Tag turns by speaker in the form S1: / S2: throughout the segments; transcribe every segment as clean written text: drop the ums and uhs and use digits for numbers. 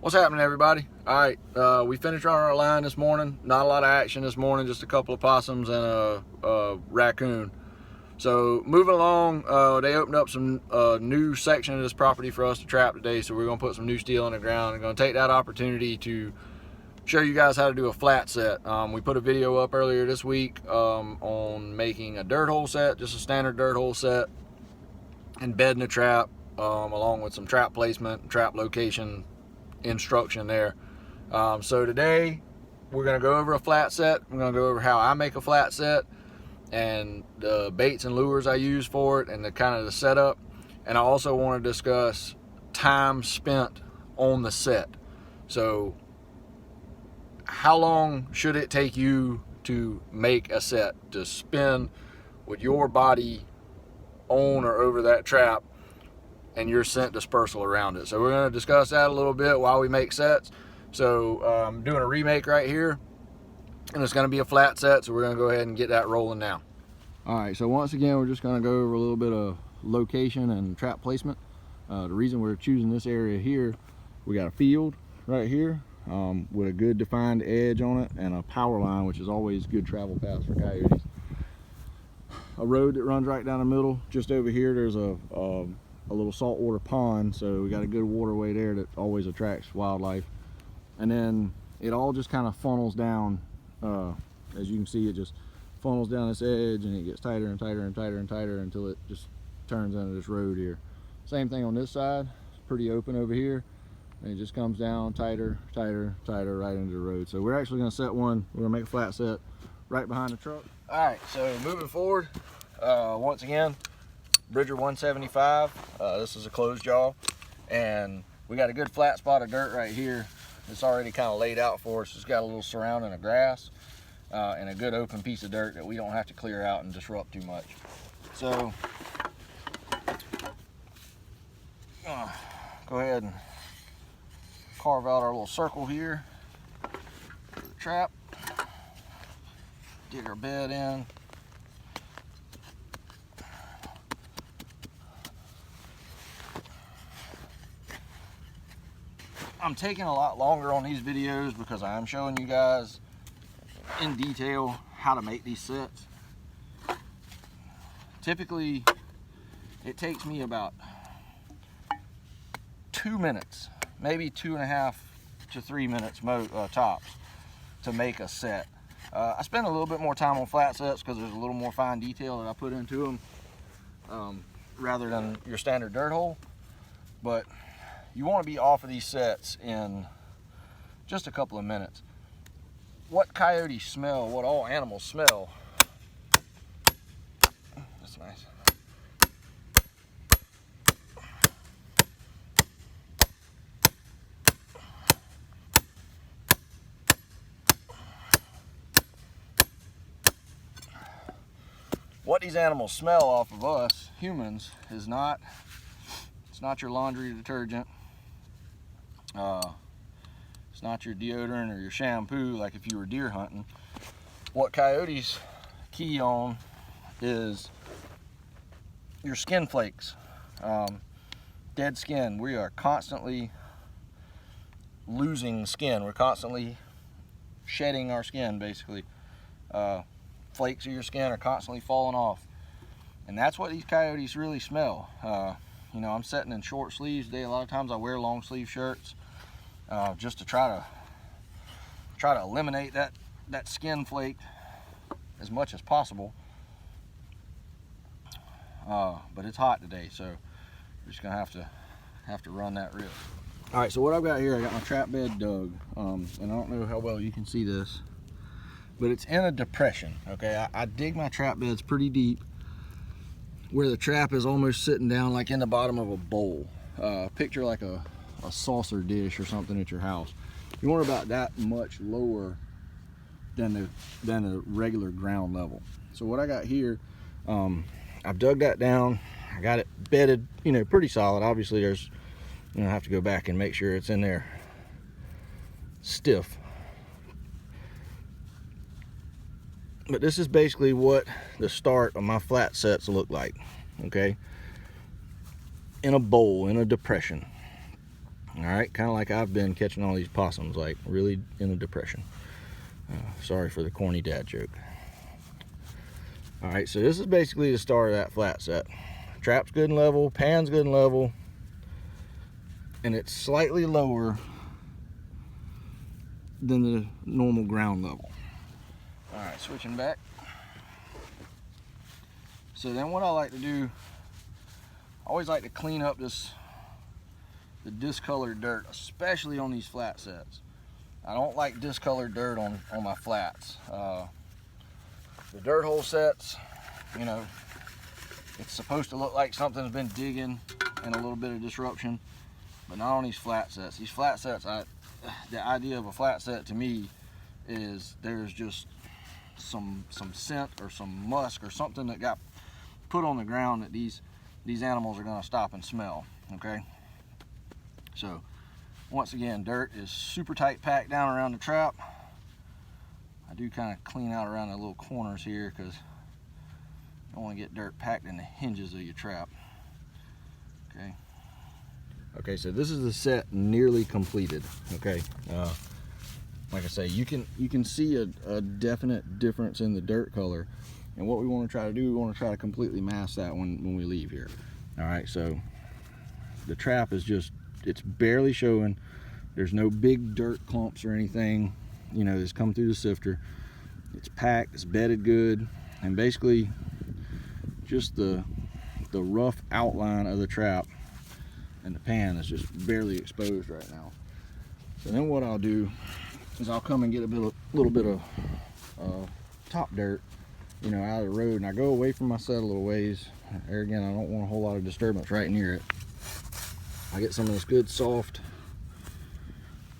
S1: What's happening, everybody? All right, we finished running our line this morning. Not a lot of action this morning, just a couple of possums and a raccoon. So moving along, they opened up some new section of this property for us to trap today. So we're gonna put some new steel in the ground and gonna take that opportunity to show you guys how to do a flat set. We put a video up earlier this week on making a dirt hole set, just a standard dirt hole set, and bedding a trap, along with some trap placement, trap location instruction there. So today we're going to go over a flat set. We're going to go over how I make a flat set and the baits and lures I use for it and the kind of the setup. And I also want to discuss time spent on the set. So how long should it take you to make a set, to spend with your body on or over that trap and your scent dispersal around it? So we're going to discuss that a little bit while we make sets. So I'm doing a remake right here, and it's going to be a flat set, so we're going to go ahead and get that rolling now. All right, so once again, we're just going to go over a little bit of location and trap placement. The reason we're choosing this area here, we got a field right here with a good defined edge on it and a power line, which is always good travel paths for coyotes. A road that runs right down the middle. Just over here, there's a little saltwater pond, so we got a good waterway there that always attracts wildlife. And then it all just kind of funnels down. As you can see, it just funnels down this edge, and it gets tighter and tighter and tighter and tighter until it just turns into this road here. Same thing on this side. It's pretty open over here, and it just comes down tighter, tighter, tighter right into the road. So we're actually going to set one. We're going to make a flat set right behind the truck. All right, so moving forward, once again, Bridger 175. This is a closed jaw, and we got a good flat spot of dirt right here. It's already kind of laid out for us. It's got a little surrounding of grass and a good open piece of dirt that we don't have to clear out and disrupt too much. So go ahead and carve out our little circle here for the trap. Dig our bed in. I'm taking a lot longer on these videos because I am showing you guys in detail how to make these sets. Typically, it takes me about 2 minutes, maybe 2.5 to 3 minutes tops to make a set. I spend a little bit more time on flat sets because there's a little more fine detail that I put into them rather than your standard dirt hole. But you want to be off of these sets in just a couple of minutes. What coyotes smell, what all animals smell. That's nice. What these animals smell off of us humans is not, it's not your laundry detergent. It's not your deodorant or your shampoo like if you were deer hunting. What coyotes key on is your skin flakes, dead skin. We are constantly losing skin. We're constantly shedding our skin, basically. Flakes of your skin are constantly falling off, and that's what these coyotes really smell. You know, I'm setting in short sleeves today. A lot of times I wear long sleeve shirts just to try to eliminate that skin flake as much as possible. But it's hot today, so we're just gonna have to run that risk. All right, so what I've got here, I got my trap bed dug, and I don't know how well you can see this, but it's in a depression. Okay, I dig my trap beds pretty deep, where the trap is almost sitting down like in the bottom of a bowl. Picture like a saucer dish or something at your house. You want about that much lower than the regular ground level. So what I got here, I've dug that down. I got it bedded, you know, pretty solid. Obviously there's, you know, I have to go back and make sure it's in there stiff. But this is basically what the start of my flat sets look like, okay? In a bowl, in a depression. All right, kind of like I've been catching all these possums, like really in a depression. Sorry for the corny dad joke. All right, so this is basically the start of that flat set. Trap's good and level, pan's good and level, and it's slightly lower than the normal ground level. All right, switching back. So then what I like to do, I always like to clean up the discolored dirt, especially on these flat sets. I don't like discolored dirt on my flats. The dirt hole sets, you know, it's supposed to look like something's been digging and a little bit of disruption, but not on these flat sets. These flat sets, the idea of a flat set to me is there's just some scent or some musk or something that got put on the ground that these animals are going to stop and smell. Okay, so once again, dirt is super tight packed down around the trap. I do kind of clean out around the little corners here because I don't want to get dirt packed in the hinges of your trap. Okay, so this is the set nearly completed. Okay, like I say, you can see a definite difference in the dirt color, and what we want to try to do, we want to try to completely mask that when we leave here. All right, so the trap is just, it's barely showing. There's no big dirt clumps or anything, you know, that's come through the sifter. It's packed, it's bedded good, and basically just the rough outline of the trap and the pan is just barely exposed right now. So then what I'll do is I'll come and get a little bit of top dirt, you know, out of the road, and I go away from my set a little ways. There again, I don't want a whole lot of disturbance right near it. I get some of this good soft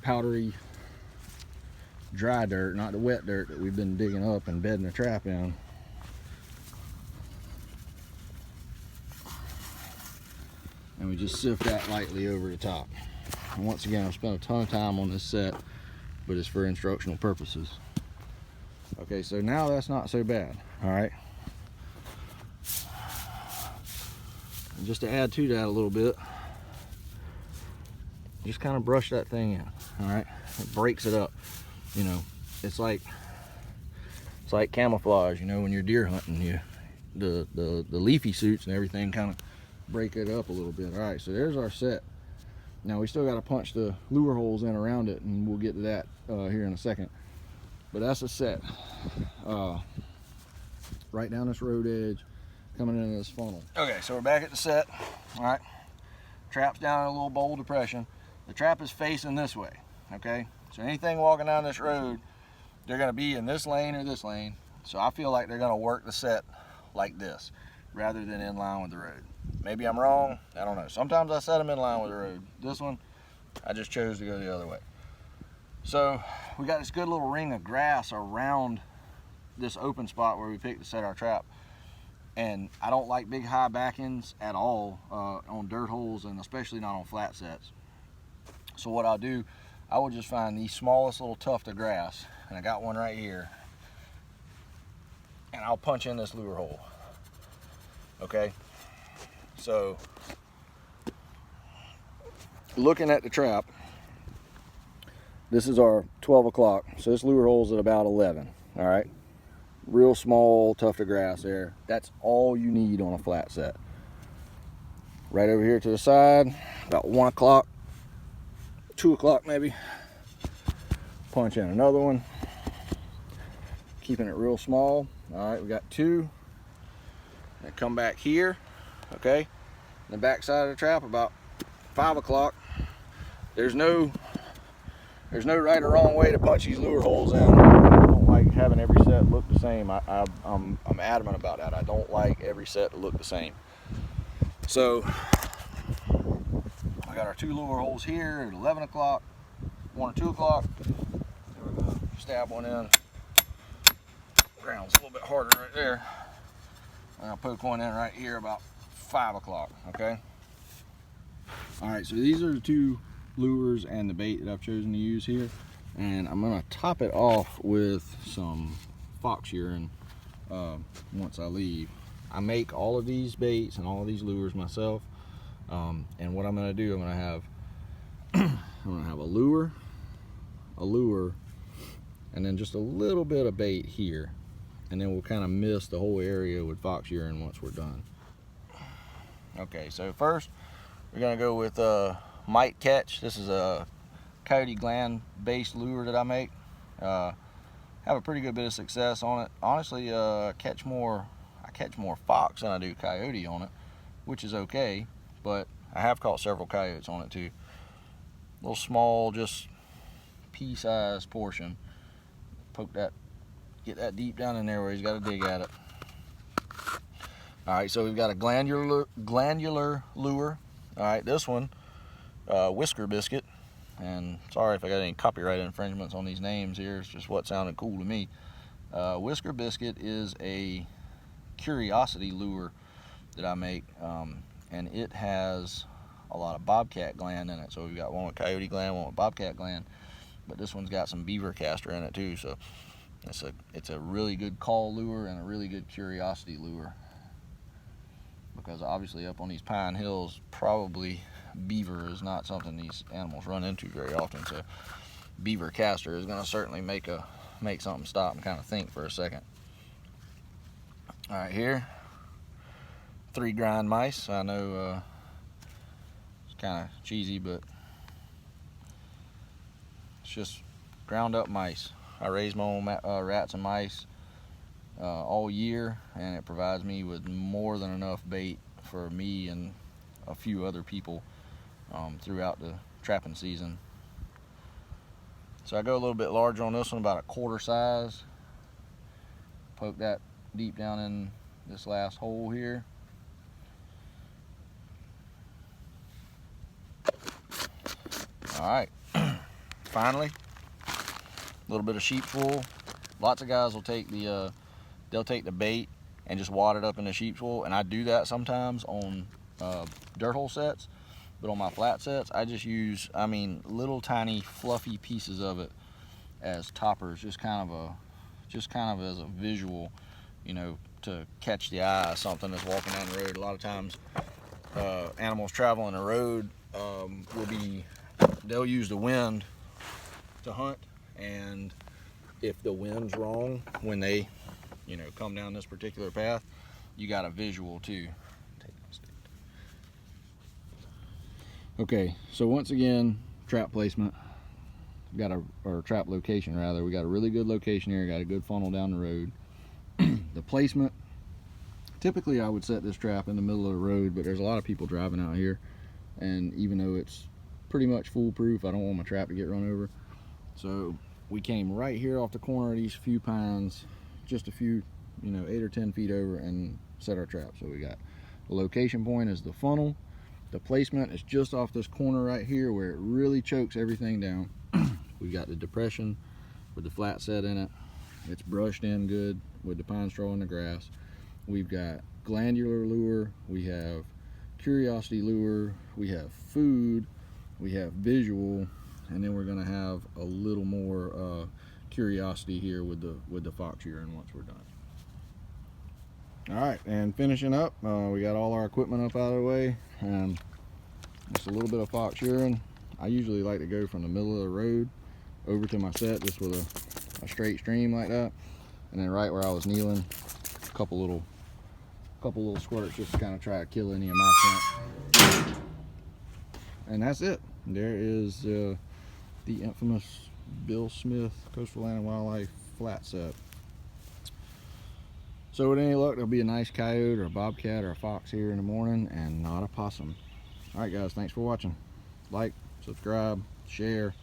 S1: powdery dry dirt, not the wet dirt that we've been digging up and bedding the trap in. And we just sift that lightly over the top. And once again, I've spent a ton of time on this set, but it's for instructional purposes. Okay, so now that's not so bad. All right, and just to add to that a little bit, just kind of brush that thing in. All right, it breaks it up. You know, it's like camouflage. You know, when you're deer hunting, the leafy suits and everything kind of break it up a little bit. All right, so there's our set. Now we still got to punch the lure holes in around it, and we'll get to that here in a second. But that's a set. Right down this road edge, coming into this funnel. Okay, so we're back at the set. All right, trap's down in a little bowl depression. The trap is facing this way. Okay, so anything walking down this road, they're going to be in this lane or this lane. So I feel like they're going to work the set like this rather than in line with the road. Maybe I'm wrong, I don't know. Sometimes I set them in line with the road. This one, I just chose to go the other way. So we got this good little ring of grass around this open spot where we picked to set our trap. And I don't like big high back-ends at all on dirt holes, and especially not on flat sets. So what I'll do, I will just find the smallest little tuft of grass, and I got one right here, and I'll punch in this lure hole. Okay, so looking at the trap, this is our 12 o'clock, so this lure hole's at about 11. All right, real small tuft of grass there. That's all you need on a flat set. Right over here to the side, about 1 o'clock, 2 o'clock maybe, punch in another one, keeping it real small. All right, we got 2. And come back here, okay, the back side of the trap about 5 o'clock. There's no right or wrong way to punch these lure holes in. I don't like having every set look the same. I'm adamant about that. I don't like every set to look the same. So I got our 2 lure holes here at 11 o'clock, 1 or 2 o'clock. We're gonna stab one in. Ground's a little bit harder right there. I'm gonna poke one in right here about 5 o'clock, okay? All right, so these are the 2 lures and the bait that I've chosen to use here. And I'm gonna top it off with some fox urine once I leave. I make all of these baits and all of these lures myself. And what I'm gonna do, I'm gonna have I'm gonna have a lure, and then just a little bit of bait here, and then we'll kind of mist the whole area with fox urine once we're done. Okay, so first we're gonna go with Might Catch. This is a Coyote gland based lure that I make. Have a pretty good bit of success on it. Honestly, I catch more fox than I do coyote on it, which is okay, but I have caught several coyotes on it too. Little small, just pea-sized portion. Poke that, get that deep down in there where he's got to dig at it. All right, so we've got a glandular lure. All right, this one, Whisker Biscuit. And sorry if I got any copyright infringements on these names here. It's just what sounded cool to me. Whisker Biscuit is a curiosity lure that I make, and it has a lot of bobcat gland in it. So we've got one with coyote gland, one with bobcat gland, but this one's got some beaver castor in it too. So it's a really good call lure and a really good curiosity lure, because obviously up on these pine hills, probably beaver is not something these animals run into very often. So beaver castor is going to certainly make something stop and kind of think for a second. All right, here, 3 grind mice. I know it's kind of cheesy, but it's just ground up mice. I raise my own rats and mice all year, and it provides me with more than enough bait for me and a few other people throughout the trapping season. So I go a little bit larger on this one, about 1/4 size. Poke that deep down in this last hole here. All right, finally, a little bit of sheep's wool. Lots of guys will take they'll take the bait and just wad it up in the sheep's wool, and I do that sometimes on dirt hole sets. But on my flat sets, I just use, little tiny fluffy pieces of it as toppers, just kind of as a visual, to catch the eye of something that's walking down the road. A lot of times, animals traveling the road they'll use the wind to hunt, and if the wind's wrong when they, come down this particular path, you got a visual too. Okay, so once again, trap placement. Or trap location rather. We got a really good location here, got a good funnel down the road. The placement, typically I would set this trap in the middle of the road, but there's a lot of people driving out here, and even though it's pretty much foolproof, I don't want my trap to get run over. So we came right here off the corner of these few pines, just a few, 8 or 10 feet over, and set our trap. So we got the location point is the funnel. The placement is just off this corner right here where it really chokes everything down. We got the depression with the flat set in it. It's brushed in good with the pine straw and the grass. We've got glandular lure, we have curiosity lure, we have food, we have visual, and then we're gonna have a little more curiosity here with the fox urine once we're done. All right, and finishing up, we got all our equipment up out of the way, and just a little bit of fox urine. I usually like to go from the middle of the road over to my set just with a straight stream like that, and then right where I was kneeling, a couple little squirts just to kind of try to kill any of my scent. And that's it. There is the infamous Bill Smith Coastal Land and Wildlife flat set. So with any luck, there'll be a nice coyote or a bobcat or a fox here in the morning, and not a possum. All right, guys, thanks for watching. Like, subscribe, share.